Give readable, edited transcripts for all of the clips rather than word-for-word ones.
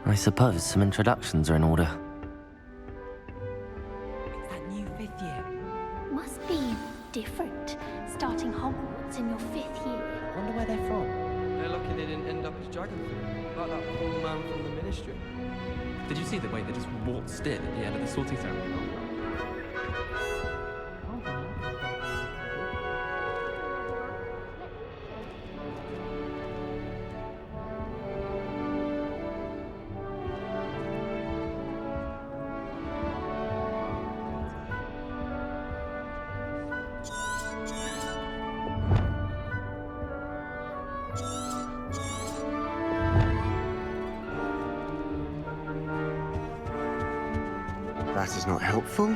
I suppose some introductions are in order. It's that new 5th year. Must be different, starting Hogwarts in your 5th year. Wonder where they're from. They're lucky they didn't end up as Dragonfly, like that poor man from the Ministry. Did you see the way they just waltzed in at the end of the sorting ceremony? That is not helpful.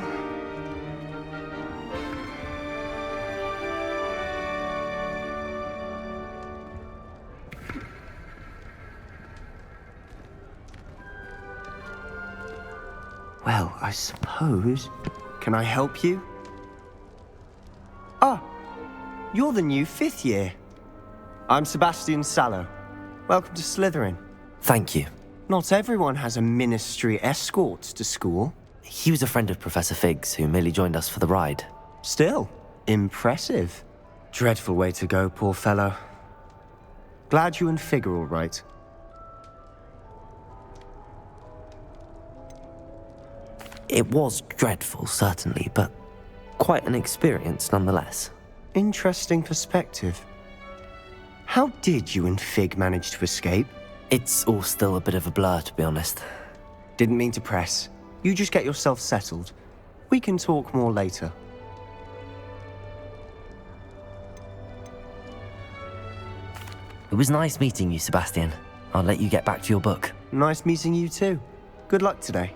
Well, I suppose... Can I help you? Ah, you're the new 5th year. I'm Sebastian Sallow. Welcome to Slytherin. Thank you. Not everyone has a ministry escort to school. He was a friend of Professor Fig's who merely joined us for the ride. Still, impressive. Dreadful way to go, poor fellow. Glad you and Fig are all right. It was dreadful, certainly, but quite an experience nonetheless. Interesting perspective. How did you and Fig manage to escape? It's all still a bit of a blur, to be honest. Didn't mean to press. You just get yourself settled. We can talk more later. It was nice meeting you, Sebastian. I'll let you get back to your book. Nice meeting you too. Good luck today.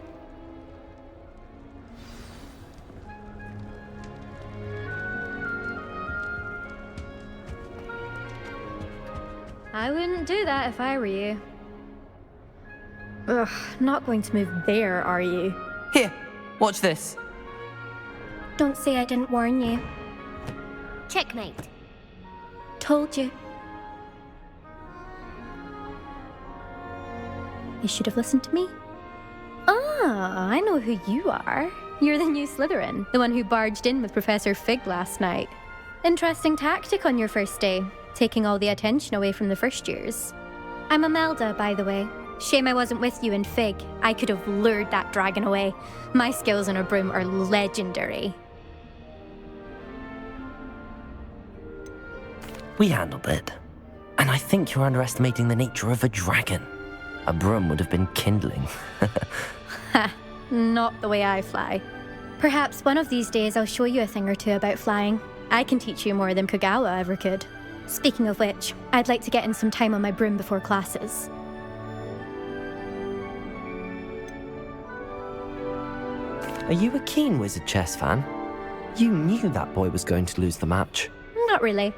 I wouldn't do that if I were you. Ugh, not going to move there, are you? Here, watch this. Don't say I didn't warn you. Checkmate. Told you. You should have listened to me. Ah, I know who you are. You're the new Slytherin, the one who barged in with Professor Fig last night. Interesting tactic on your first day, taking all the attention away from the first years. I'm Imelda, by the way. Shame I wasn't with you in Fig. I could have lured that dragon away. My skills on a broom are legendary. We handled it. And I think you're underestimating the nature of a dragon. A broom would have been kindling. Ha, not the way I fly. Perhaps one of these days I'll show you a thing or two about flying. I can teach you more than Kagawa ever could. Speaking of which, I'd like to get in some time on my broom before classes. Are you a keen Wizard chess fan? You knew that boy was going to lose the match. Not really.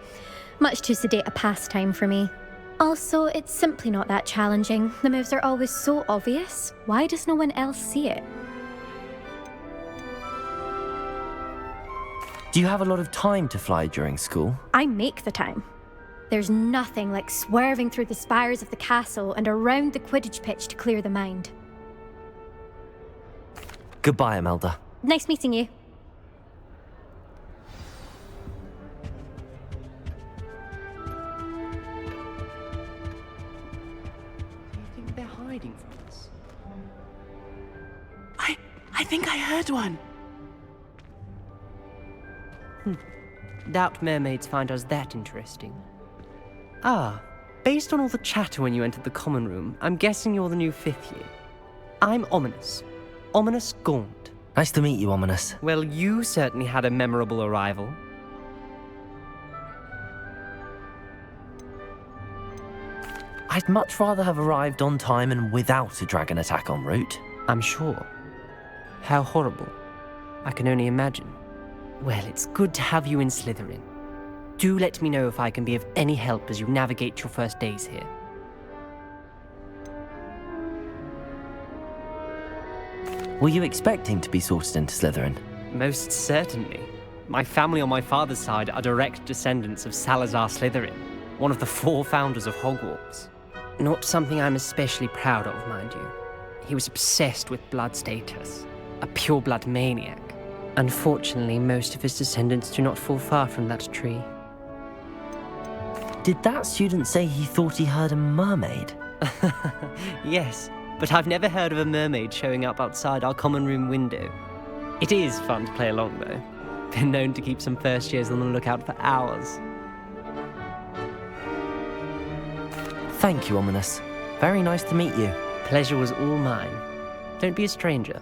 Much too sedate a pastime for me. Also, it's simply not that challenging. The moves are always so obvious. Why does no one else see it? Do you have a lot of time to fly during school? I make the time. There's nothing like swerving through the spires of the castle and around the Quidditch pitch to clear the mind. Goodbye, Imelda. Nice meeting you. Do you think they're hiding from us? I think I heard one. Doubt mermaids find us that interesting. Ah, based on all the chatter when you entered the common room, I'm guessing you're the new 5th year. I'm Ominous. Ominous Gaunt. Nice to meet you, Ominous. Well, you certainly had a memorable arrival. I'd much rather have arrived on time and without a dragon attack en route. I'm sure. How horrible. I can only imagine. Well, it's good to have you in Slytherin. Do let me know if I can be of any help as you navigate your first days here. Were you expecting to be sorted into Slytherin? Most certainly. My family on my father's side are direct descendants of Salazar Slytherin, one of the 4 founders of Hogwarts. Not something I'm especially proud of, mind you. He was obsessed with blood status, a pure-blood maniac. Unfortunately, most of his descendants do not fall far from that tree. Did that student say he thought he heard a mermaid? Yes, but I've never heard of a mermaid showing up outside our common room window. It is fun to play along, though. Been known to keep some first years on the lookout for hours. Thank you, Ominous. Very nice to meet you. Pleasure was all mine. Don't be a stranger.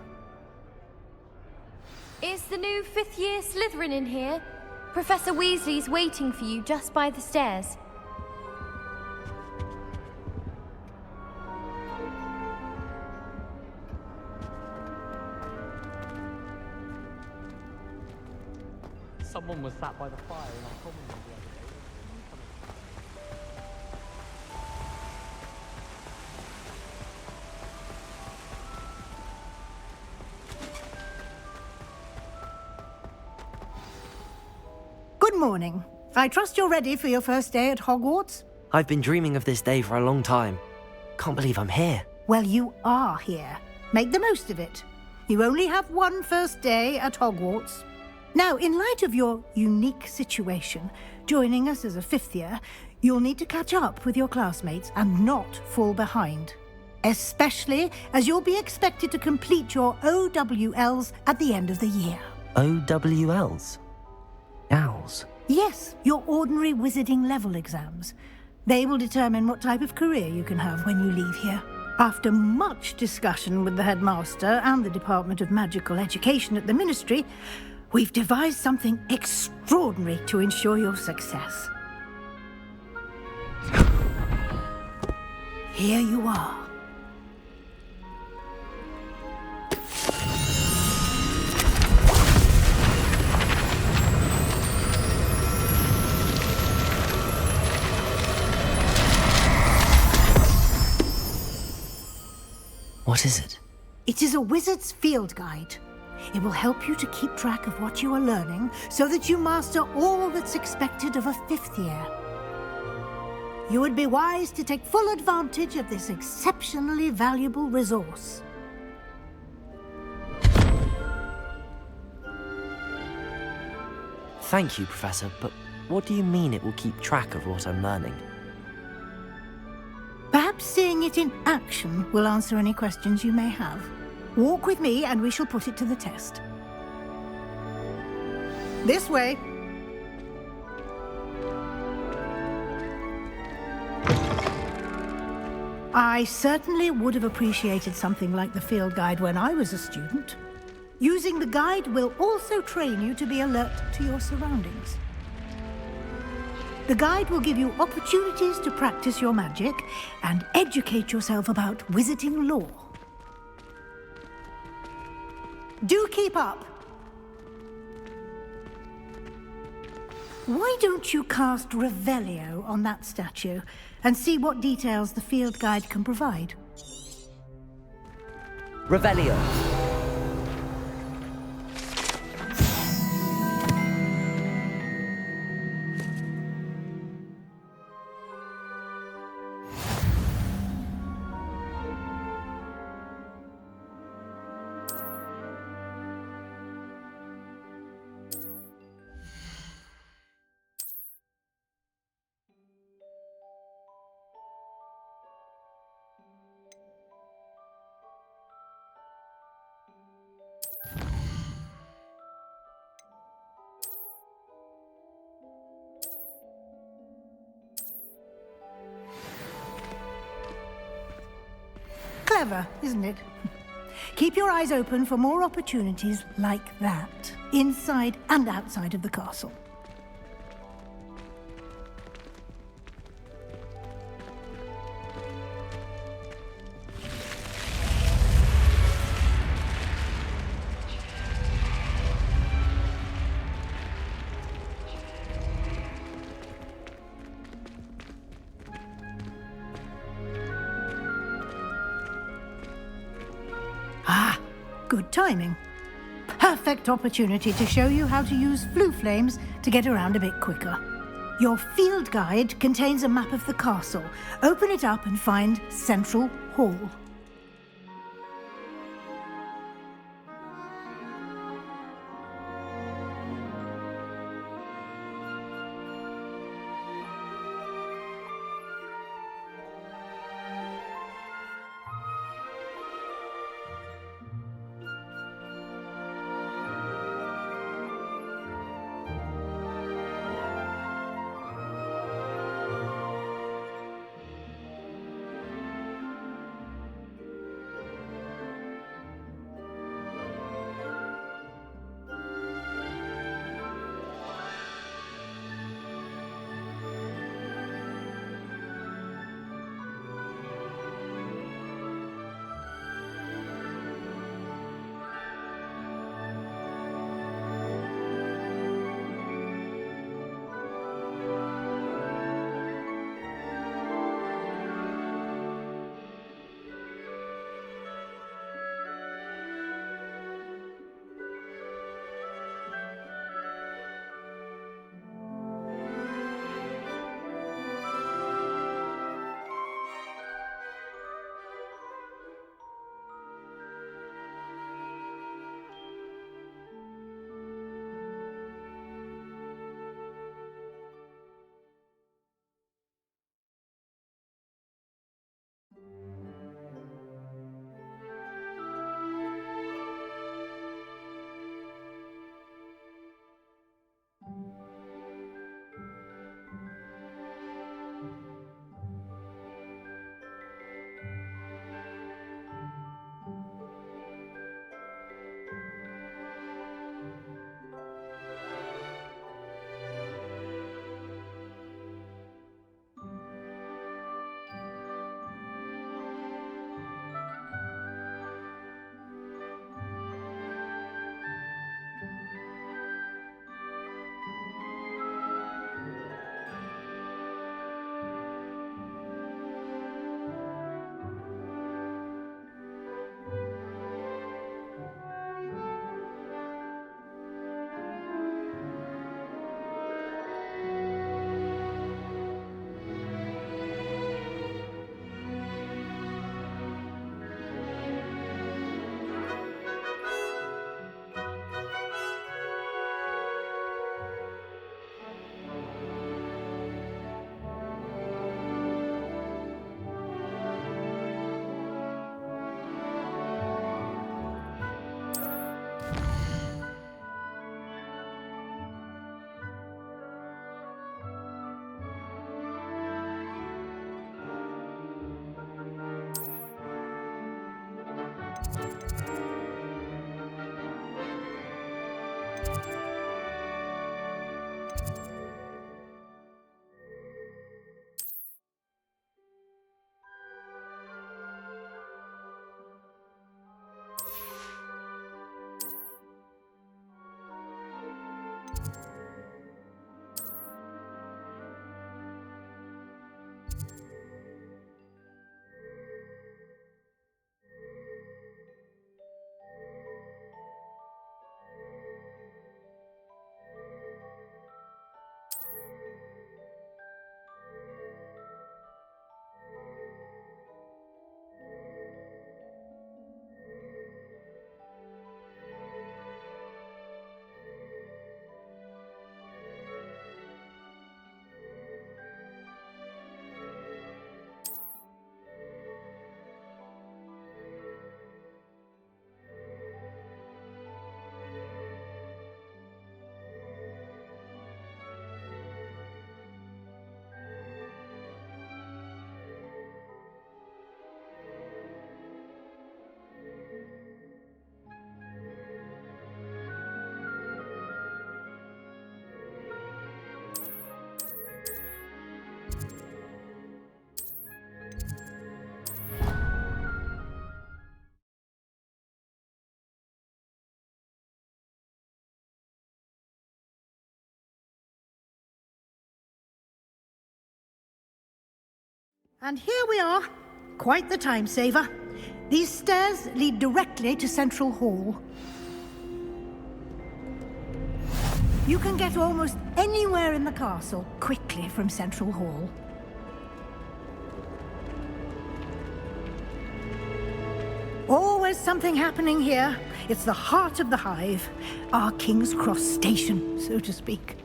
Is the new fifth-year Slytherin in here? Professor Weasley's waiting for you just by the stairs. Someone was sat by the fire in our common room the other day. Good morning. I trust you're ready for your first day at Hogwarts? I've been dreaming of this day for a long time. Can't believe I'm here. Well, you are here. Make the most of it. You only have one first day at Hogwarts. Now, in light of your unique situation, joining us as a fifth year, you'll need to catch up with your classmates and not fall behind. Especially as you'll be expected to complete your OWLs at the end of the year. OWLs? Owls? Yes, your ordinary wizarding level exams. They will determine what type of career you can have when you leave here. After much discussion with the headmaster and the Department of Magical Education at the Ministry, we've devised something extraordinary to ensure your success. Here you are. What is it? It is a wizard's field guide. It will help you to keep track of what you are learning so that you master all that's expected of a fifth year. You would be wise to take full advantage of this exceptionally valuable resource. Thank you, Professor, but what do you mean it will keep track of what I'm learning? Perhaps seeing it in action will answer any questions you may have. Walk with me and we shall put it to the test. This way. I certainly would have appreciated something like the field guide when I was a student. Using the guide will also train you to be alert to your surroundings. The guide will give you opportunities to practice your magic and educate yourself about wizarding lore. Do keep up. Why don't you cast Revelio on that statue and see what details the field guide can provide? Revelio. Clever, isn't it? Keep your eyes open for more opportunities like that, inside and outside of the castle. Good timing. Perfect opportunity to show you how to use flue flames to get around a bit quicker. Your field guide contains a map of the castle. Open it up and find Central Hall. And here we are. Quite the time saver. These stairs lead directly to Central Hall. You can get almost anywhere in the castle quickly from Central Hall. Always something happening here. It's the heart of the hive. Our King's Cross station, so to speak.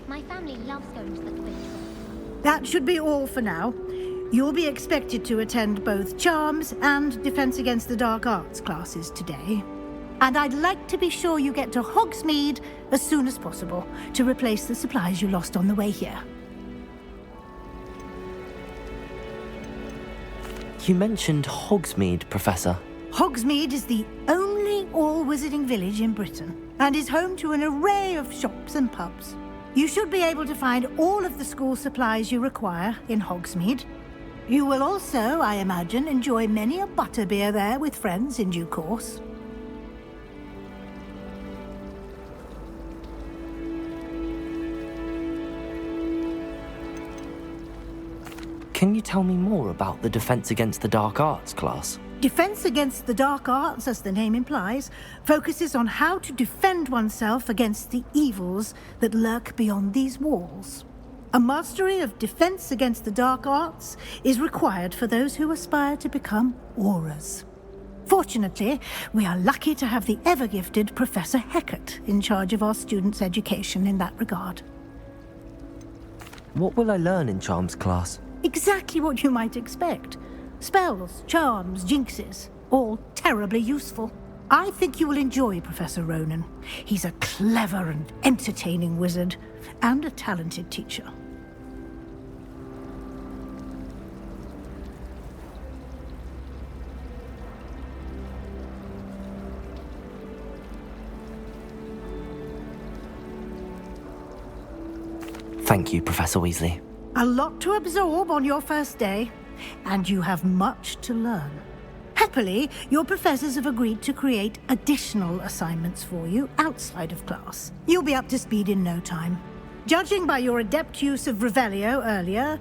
My family loves going to the quiz club. That should be all for now. You'll be expected to attend both Charms and Defense Against the Dark Arts classes today. And I'd like to be sure you get to Hogsmeade as soon as possible to replace the supplies you lost on the way here. You mentioned Hogsmeade, Professor. Hogsmeade is the only all-wizarding village in Britain and is home to an array of shops and pubs. You should be able to find all of the school supplies you require in Hogsmeade. You will also, I imagine, enjoy many a butterbeer there with friends in due course. Can you tell me more about the Defense Against the Dark Arts class? Defense Against the Dark Arts, as the name implies, focuses on how to defend oneself against the evils that lurk beyond these walls. A mastery of Defense Against the Dark Arts is required for those who aspire to become Aurors. Fortunately, we are lucky to have the ever-gifted Professor Heckert in charge of our students' education in that regard. What will I learn in Charms class? Exactly what you might expect. Spells, charms, jinxes, all terribly useful. I think you will enjoy Professor Ronan. He's a clever and entertaining wizard, and a talented teacher. Thank you, Professor Weasley. A lot to absorb on your first day, and you have much to learn. Happily, your professors have agreed to create additional assignments for you outside of class. You'll be up to speed in no time. Judging by your adept use of Revelio earlier,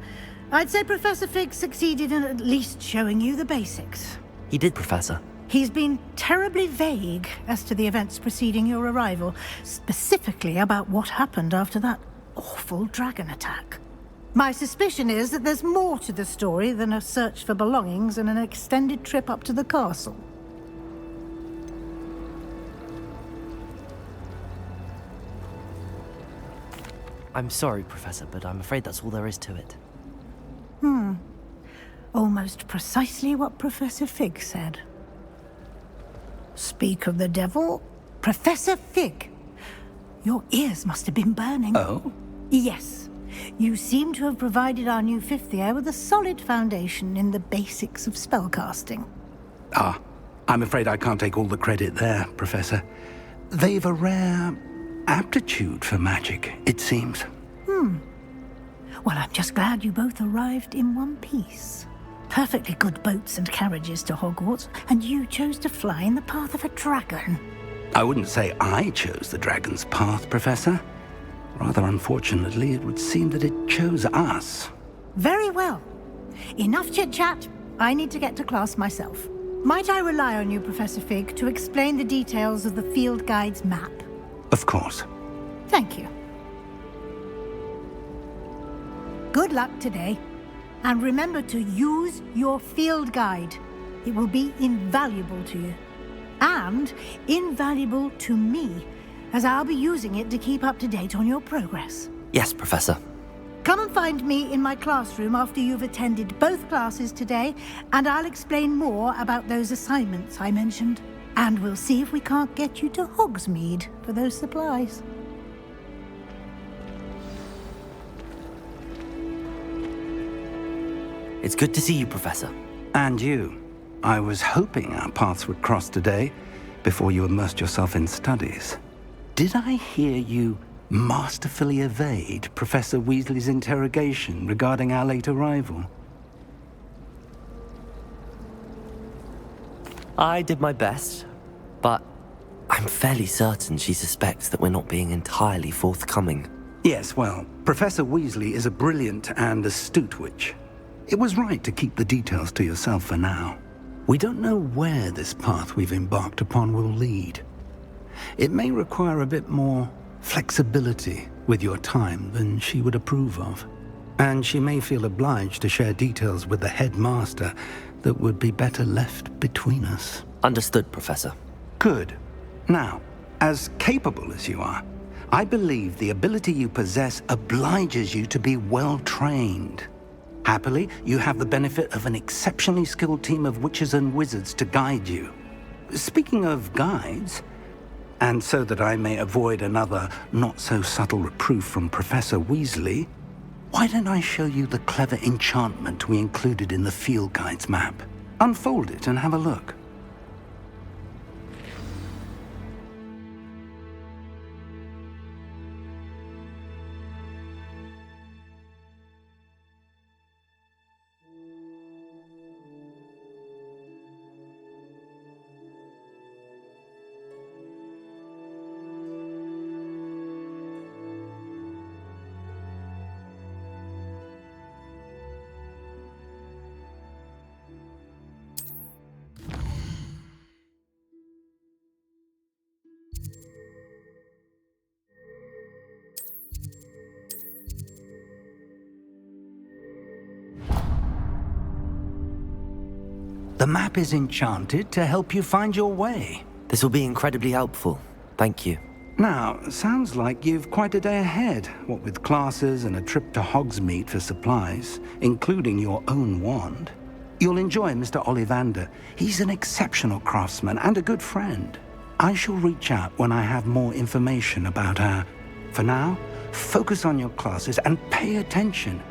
I'd say Professor Fig succeeded in at least showing you the basics. He did, Professor. He's been terribly vague as to the events preceding your arrival, specifically about what happened after that awful dragon attack. My suspicion is that there's more to the story than a search for belongings and an extended trip up to the castle. I'm sorry, Professor, but I'm afraid that's all there is to it. Almost precisely what Professor Fig said. Speak of the devil, Professor Fig. Your ears must have been burning. Oh? Yes. You seem to have provided our new fifth year with a solid foundation in the basics of spellcasting. Ah, I'm afraid I can't take all the credit there, Professor. They've a rare aptitude for magic, it seems. Well, I'm just glad you both arrived in one piece. Perfectly good boats and carriages to Hogwarts, and you chose to fly in the path of a dragon. I wouldn't say I chose the dragon's path, Professor. Rather unfortunately, it would seem that it chose us. Very well. Enough chit-chat. I need to get to class myself. Might I rely on you, Professor Fig, to explain the details of the field guide's map? Of course. Thank you. Good luck today. And remember to use your field guide. It will be invaluable to you. And invaluable to me, as I'll be using it to keep up to date on your progress. Yes, Professor. Come and find me in my classroom after you've attended both classes today, and I'll explain more about those assignments I mentioned. And we'll see if we can't get you to Hogsmeade for those supplies. It's good to see you, Professor. And you. I was hoping our paths would cross today, before you immersed yourself in studies. Did I hear you masterfully evade Professor Weasley's interrogation regarding our late arrival? I did my best, but I'm fairly certain she suspects that we're not being entirely forthcoming. Yes, well, Professor Weasley is a brilliant and astute witch. It was right to keep the details to yourself for now. We don't know where this path we've embarked upon will lead. It may require a bit more flexibility with your time than she would approve of. And she may feel obliged to share details with the headmaster that would be better left between us. Understood, Professor. Good. Now, as capable as you are, I believe the ability you possess obliges you to be well-trained. Happily, you have the benefit of an exceptionally skilled team of witches and wizards to guide you. Speaking of guides, and so that I may avoid another not-so-subtle reproof from Professor Weasley, why don't I show you the clever enchantment we included in the field guide's map? Unfold it and have a look. The map is enchanted to help you find your way. This will be incredibly helpful. Thank you. Now, sounds like you've quite a day ahead, what with classes and a trip to Hogsmeade for supplies, including your own wand. You'll enjoy Mr. Ollivander. He's an exceptional craftsman and a good friend. I shall reach out when I have more information about her. For now, focus on your classes and pay attention.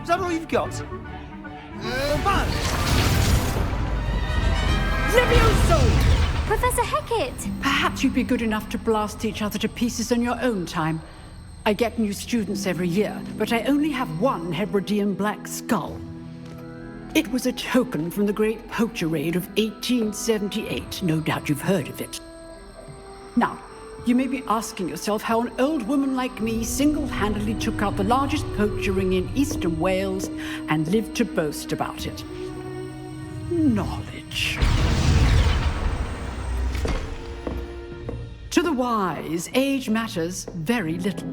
Is that all you've got? Fine. Levioso! Professor Hecat! Perhaps you'd be good enough to blast each other to pieces in your own time. I get new students every year, but I only have one Hebridean black skull. It was a token from the Great Poacher Raid of 1878. No doubt you've heard of it. Now, you may be asking yourself how an old woman like me single-handedly took out the largest poacher ring in eastern Wales and lived to boast about it. Knowledge. To the wise, age matters very little.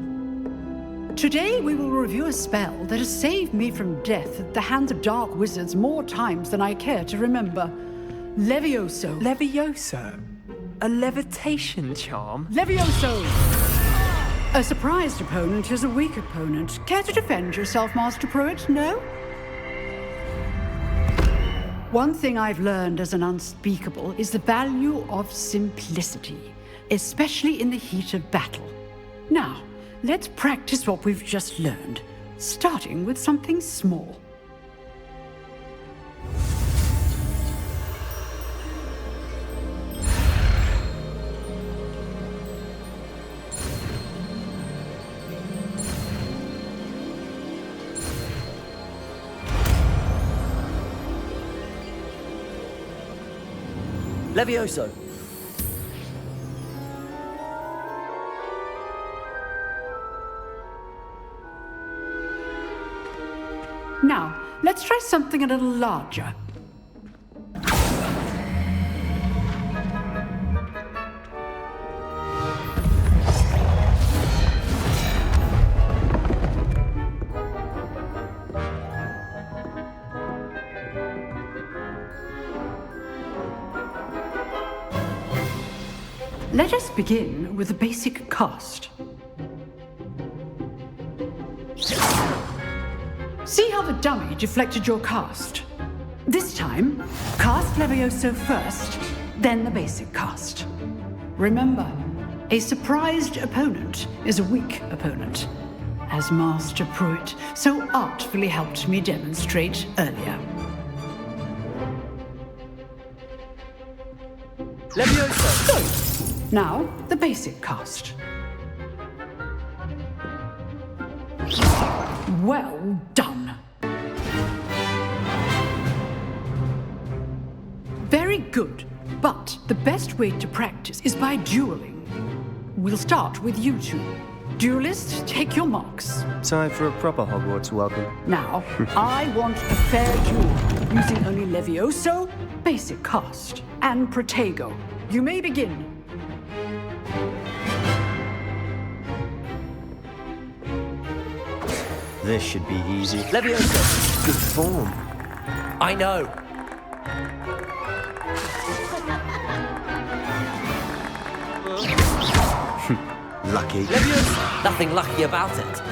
Today we will review a spell that has saved me from death at the hands of dark wizards more times than I care to remember. Levioso. Levioso? A levitation charm? Levioso! A surprised opponent is a weak opponent. Care to defend yourself, Master Pruitt? No? One thing I've learned as an unspeakable is the value of simplicity, especially in the heat of battle. Now, let's practice what we've just learned, starting with something small. Levioso! Now, let's try something a little larger. Let us begin with the basic cast. See how the dummy deflected your cast? This time, cast Levioso first, then the basic cast. Remember, a surprised opponent is a weak opponent, as Master Pruitt so artfully helped me demonstrate earlier. Levioso! Good. Now, the basic cast. Well done. Very good, but the best way to practice is by dueling. We'll start with you two. Duelists, take your marks. Time for a proper Hogwarts welcome. Now, I want a fair duel, using only Levioso, basic cast, and Protego. You may begin. This should be easy. Levioso! Good form. I know! Lucky. Levioso! Nothing lucky about it.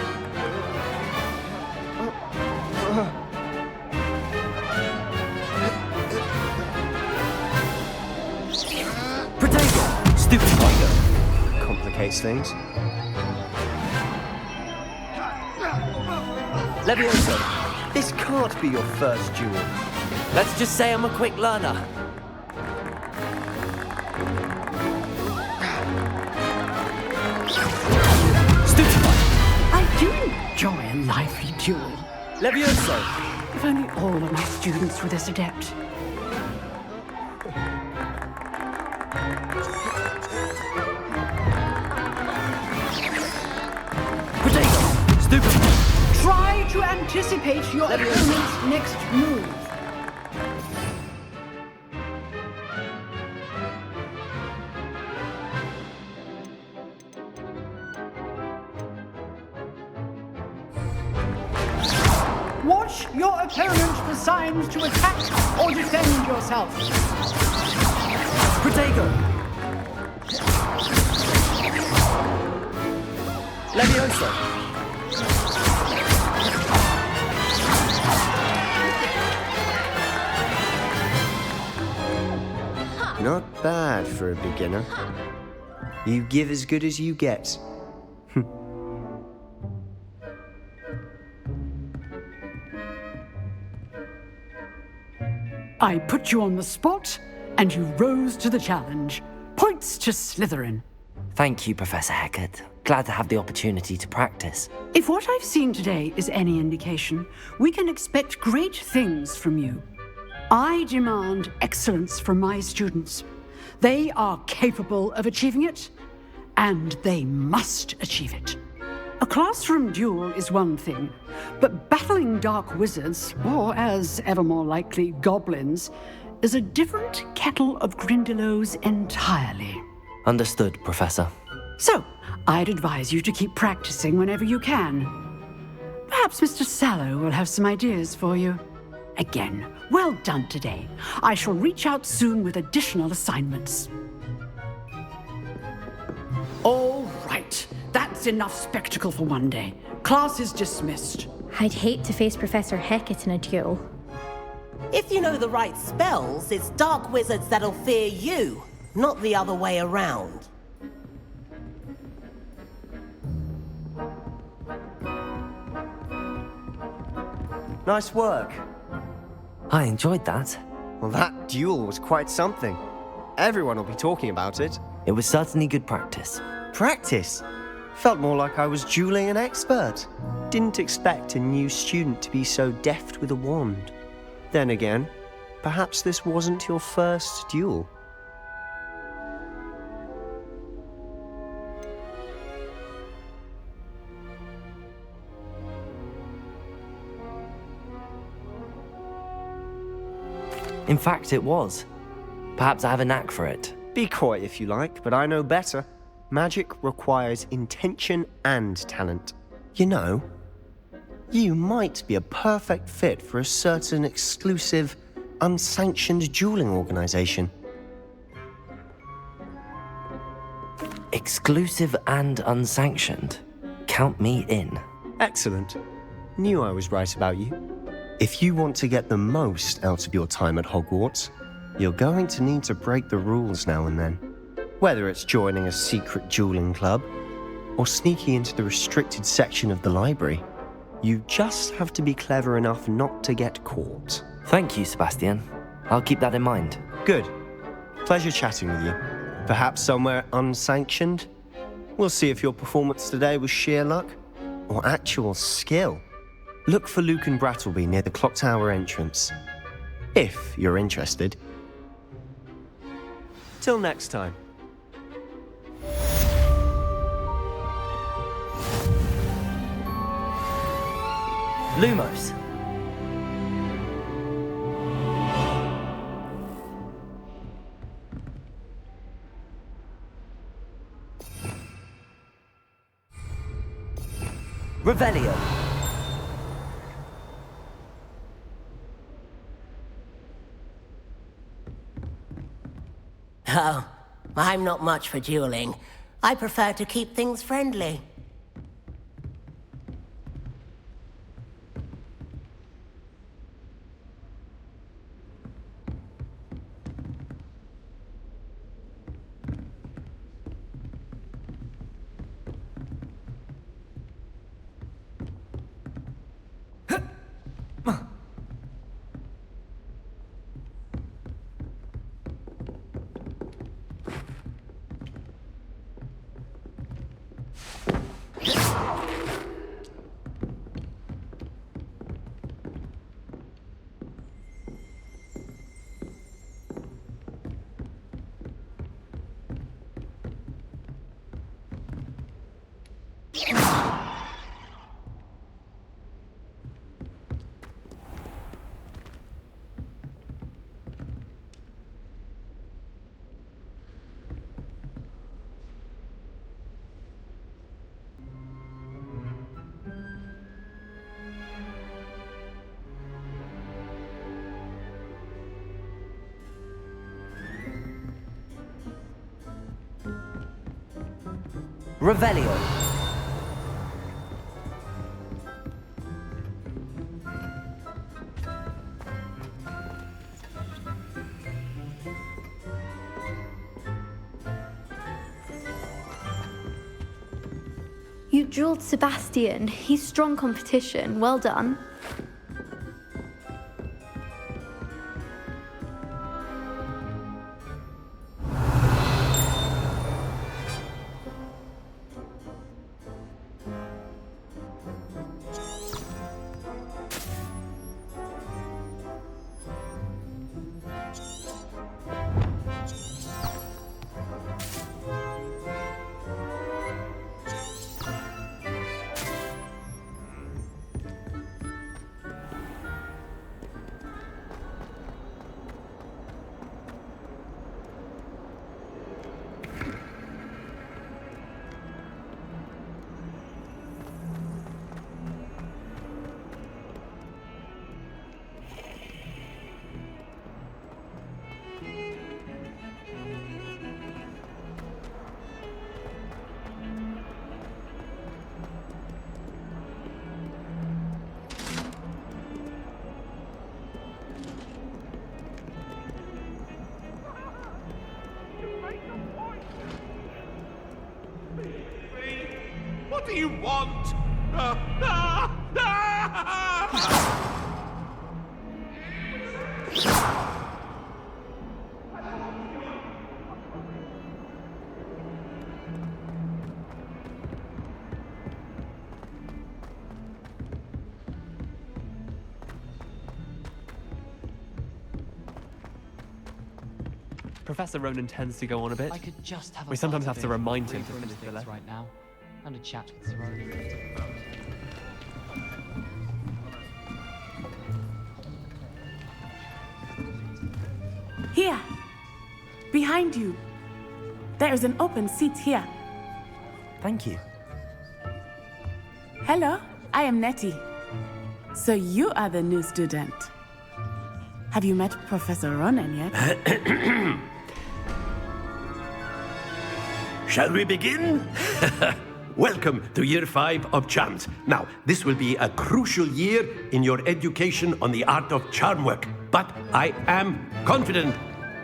Protego! Stupid Protego! Complicates things. Levioso! This can't be your first duel. Let's just say I'm a quick learner. I do enjoy a lively duel. Levioso! If only all of my students were this adept. Protego! Stupid! Try to anticipate your opponent's next move. Watch your opponent for signs to attack or defend yourself. Protego! Levioso! Not bad for a beginner. You give as good as you get. I put you on the spot, and you rose to the challenge. Points to Slytherin. Thank you, Professor Hecat. Glad to have the opportunity to practice. If what I've seen today is any indication, we can expect great things from you. I demand excellence from my students. They are capable of achieving it, and they must achieve it. A classroom duel is one thing, but battling dark wizards, or as ever more likely, goblins, is a different kettle of Grindylows entirely. Understood, Professor. So, I'd advise you to keep practicing whenever you can. Perhaps Mr. Sallow will have some ideas for you. Again, well done today. I shall reach out soon with additional assignments. All right. That's enough spectacle for one day. Class is dismissed. I'd hate to face Professor Hecat in a duel. If you know the right spells, it's dark wizards that'll fear you, not the other way around. Nice work. I enjoyed that. Well, that duel was quite something. Everyone will be talking about it. It was certainly good practice. Practice? Felt more like I was dueling an expert. Didn't expect a new student to be so deft with a wand. Then again, perhaps this wasn't your first duel. In fact, it was. Perhaps I have a knack for it. Be coy if you like, but I know better. Magic requires intention and talent. You know, you might be a perfect fit for a certain exclusive, unsanctioned dueling organization. Exclusive and unsanctioned. Count me in. Excellent. Knew I was right about you. If you want to get the most out of your time at Hogwarts, you're going to need to break the rules now and then. Whether it's joining a secret dueling club, or sneaking into the restricted section of the library, you just have to be clever enough not to get caught. Thank you, Sebastian. I'll keep that in mind. Good. Pleasure chatting with you. Perhaps somewhere unsanctioned? We'll see if your performance today was sheer luck or actual skill. Look for Luke and Brattleby near the clock tower entrance, if you're interested. Till next time. Lumos. Revelio. Oh, I'm not much for dueling. I prefer to keep things friendly. Revelio. You dueled Sebastian. He's strong competition. Well done. What do you want? Professor Ronan tends to go on a bit. I could just have a we sometimes bite have of to it remind from him to free finish the things lesson. right now, and a chat with Sir Ronan. Here, behind you. There is an open seat here. Thank you. Hello, I am Nettie. So you are the new student. Have you met Professor Ronan yet? Shall we begin? Welcome to Year 5 of Charms. Now, this will be a crucial year in your education on the art of charm work. But I am confident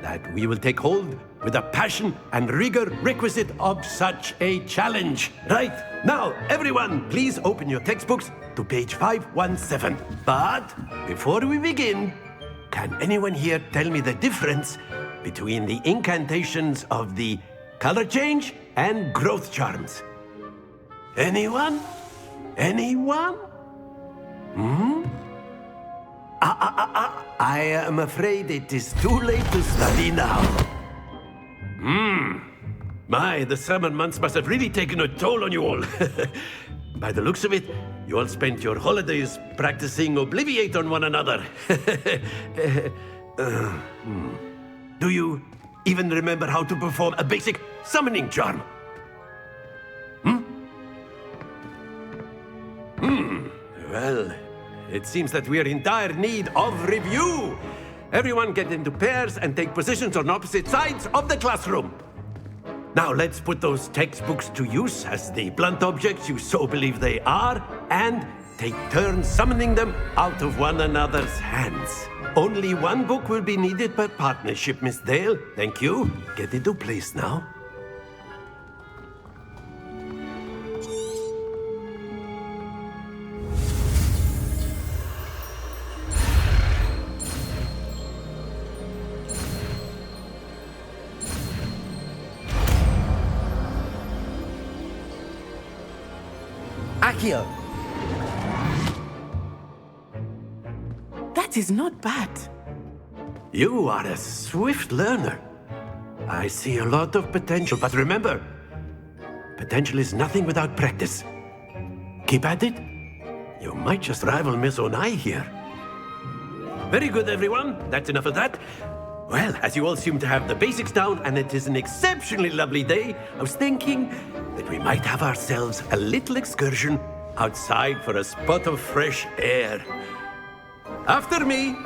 that we will take hold with the passion and rigor requisite of such a challenge. Right, now, everyone, please open your textbooks to page 517. But before we begin, can anyone here tell me the difference between the incantations of the color change and growth charms? Anyone? Anyone? I am afraid it is too late to study now. My, the summer months must have really taken a toll on you all. By the looks of it, you all spent your holidays practicing Obliviate on one another. Do you even remember how to perform a basic summoning charm? Well, it seems that we are in dire need of review. Everyone get into pairs and take positions on opposite sides of the classroom. Now let's put those textbooks to use as the blunt objects you so believe they are, and take turns summoning them out of one another's hands. Only one book will be needed per partnership, Miss Dale. Thank you. Get into place now. Accio. That is not bad. You are a swift learner. I see a lot of potential, but remember, potential is nothing without practice. Keep at it. You might just rival Miss Onai here. Very good, everyone. That's enough of that. Well, as you all seem to have the basics down, and it is an exceptionally lovely day, I was thinking that we might have ourselves a little excursion outside for a spot of fresh air. After me.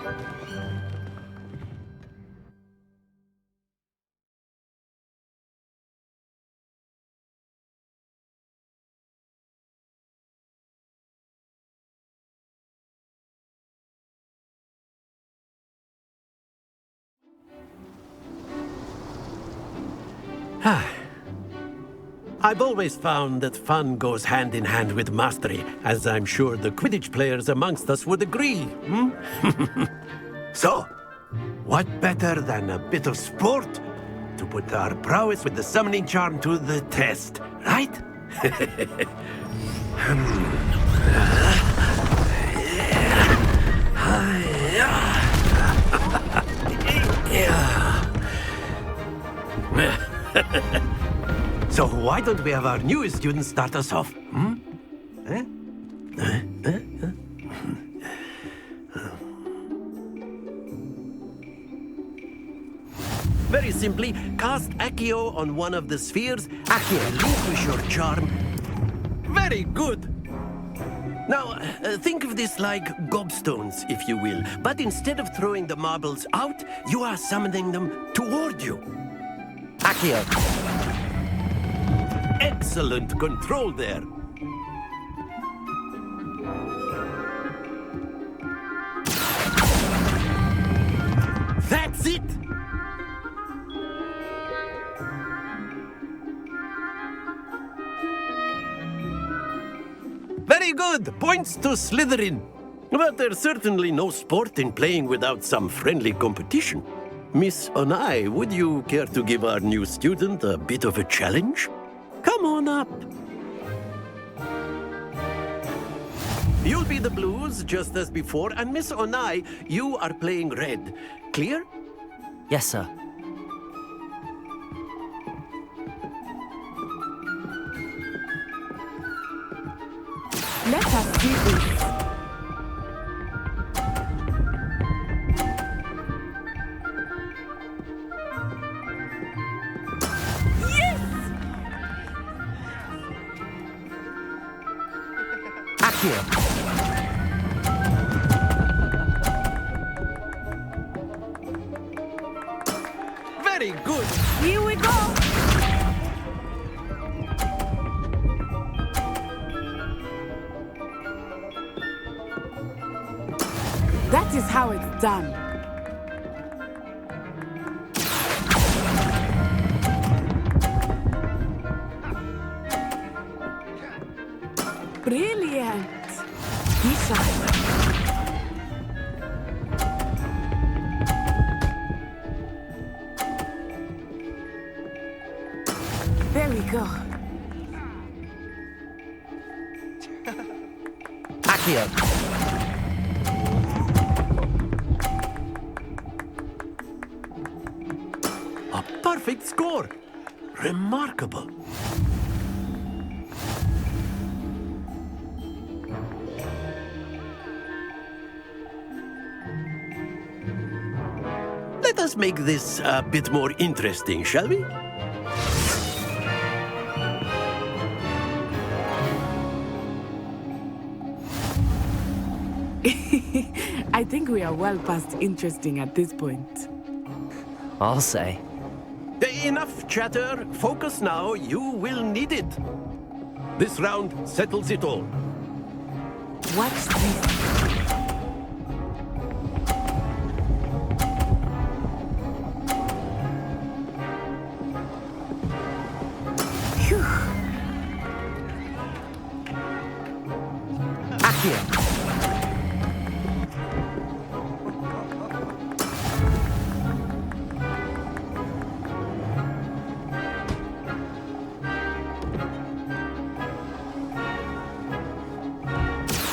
I've always found that fun goes hand in hand with mastery, as I'm sure the Quidditch players amongst us would agree. So, what better than a bit of sport to put our prowess with the summoning charm to the test, right? So why don't we have our newest student start us off? Very simply, cast Accio on one of the spheres. Accio, relinquish your charm. Very good. Now, think of this like gobstones, if you will. But instead of throwing the marbles out, you are summoning them toward you. Accio. Excellent control there. That's it! Very good! Points to Slytherin. But there's certainly no sport in playing without some friendly competition. Miss Onai, would you care to give our new student a bit of a challenge? Come on up. You'll be the blues, just as before, and Miss Onai, you are playing red. Clear? Yes, sir. Let us do this. Very good. Here we go. That is how it's done. Brilliant. Be shy. There we go. Accio. A perfect score. Remarkable. Let us make this a bit more interesting, shall we? I think we are well past interesting at this point. I'll say. Enough chatter. Focus now. You will need it. This round settles it all. Watch this.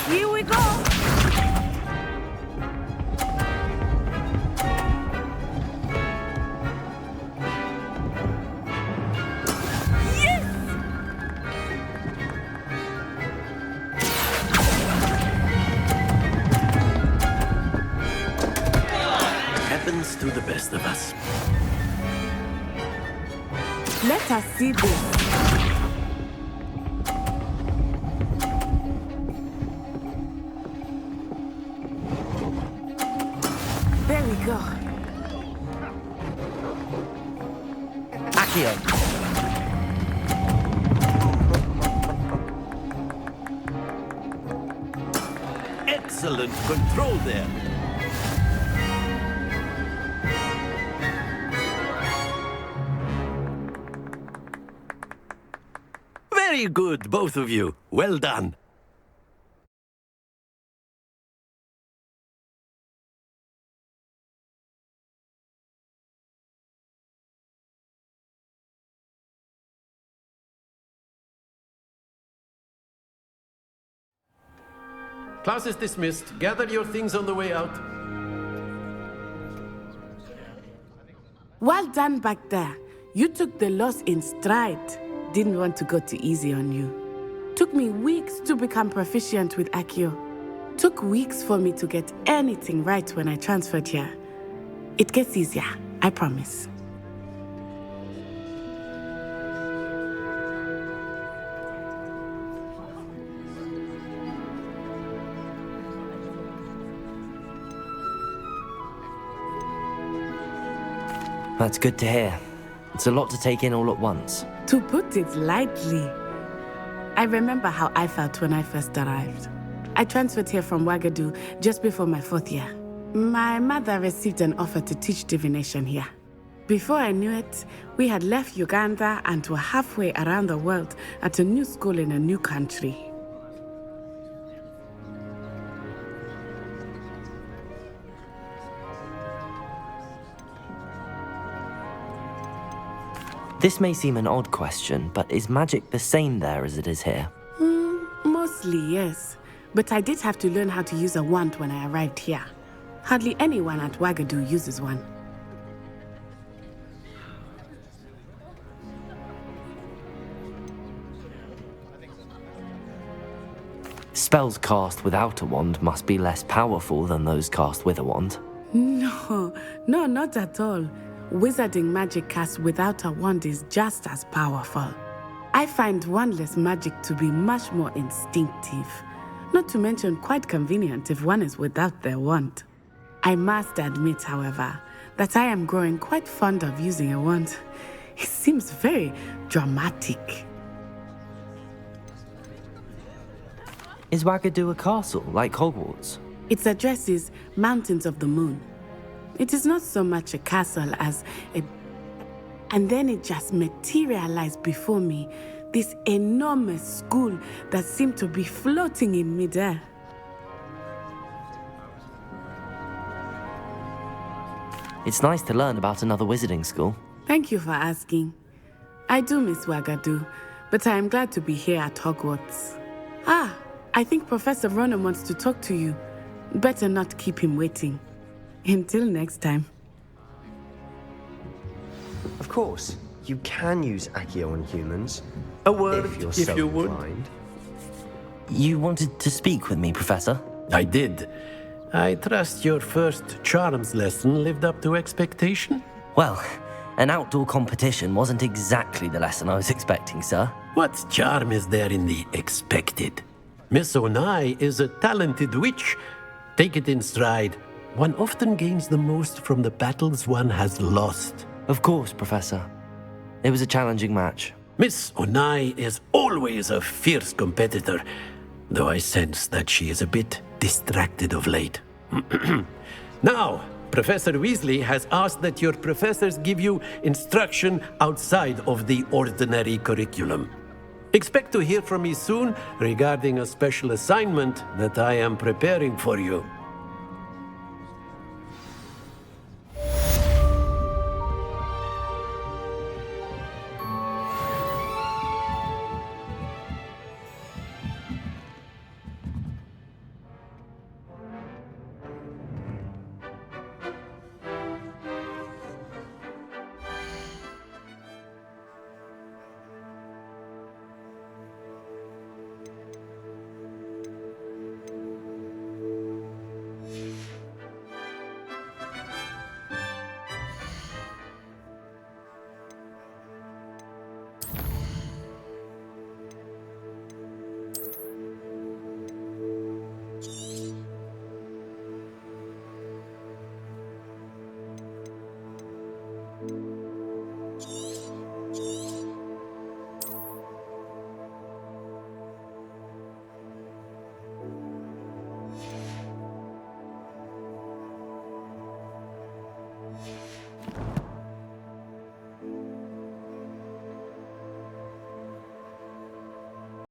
Here we go! Yes! Happens to the best of us. Let us see this. There we go. Accio. Excellent control there. Very good, both of you. Well done. Class is dismissed. Gather your things on the way out. Well done back there. You took the loss in stride. Didn't want to go too easy on you. Took me weeks to become proficient with Accio. Took weeks for me to get anything right when I transferred here. It gets easier, I promise. That's good to hear. It's a lot to take in all at once. To put it lightly, I remember how I felt when I first arrived. I transferred here from Ouagadougou just before my 4th year. My mother received an offer to teach divination here. Before I knew it, we had left Uganda and were halfway around the world at a new school in a new country. This may seem an odd question, but is magic the same there as it is here? Mostly, yes. But I did have to learn how to use a wand when I arrived here. Hardly anyone at Ouagadougou uses one. Spells cast without a wand must be less powerful than those cast with a wand. No, not at all. Wizarding magic cast without a wand is just as powerful. I find wandless magic to be much more instinctive. Not to mention quite convenient if one is without their wand. I must admit, however, that I am growing quite fond of using a wand. It seems very dramatic. Is Ouagadougou a castle, like Hogwarts? Its address is Mountains of the Moon. It is not so much a castle as a... And then it just materialized before me, this enormous school that seemed to be floating in midair. It's nice to learn about another wizarding school. Thank you for asking. I do miss Wagadu, but I am glad to be here at Hogwarts. Ah, I think Professor Ronan wants to talk to you. Better not keep him waiting. Until next time. Of course, you can use Accio on humans. A word, if you're if so you would. inclined. You wanted to speak with me, Professor? I did. I trust your first charms lesson lived up to expectation? Well, an outdoor competition wasn't exactly the lesson I was expecting, sir. What charm is there in the expected? Miss Onai is a talented witch. Take it in stride. One often gains the most from the battles one has lost. Of course, Professor. It was a challenging match. Miss Onai is always a fierce competitor, though I sense that she is a bit distracted of late. Now, Professor Weasley has asked that your professors give you instruction outside of the ordinary curriculum. Expect to hear from me soon regarding a special assignment that I am preparing for you.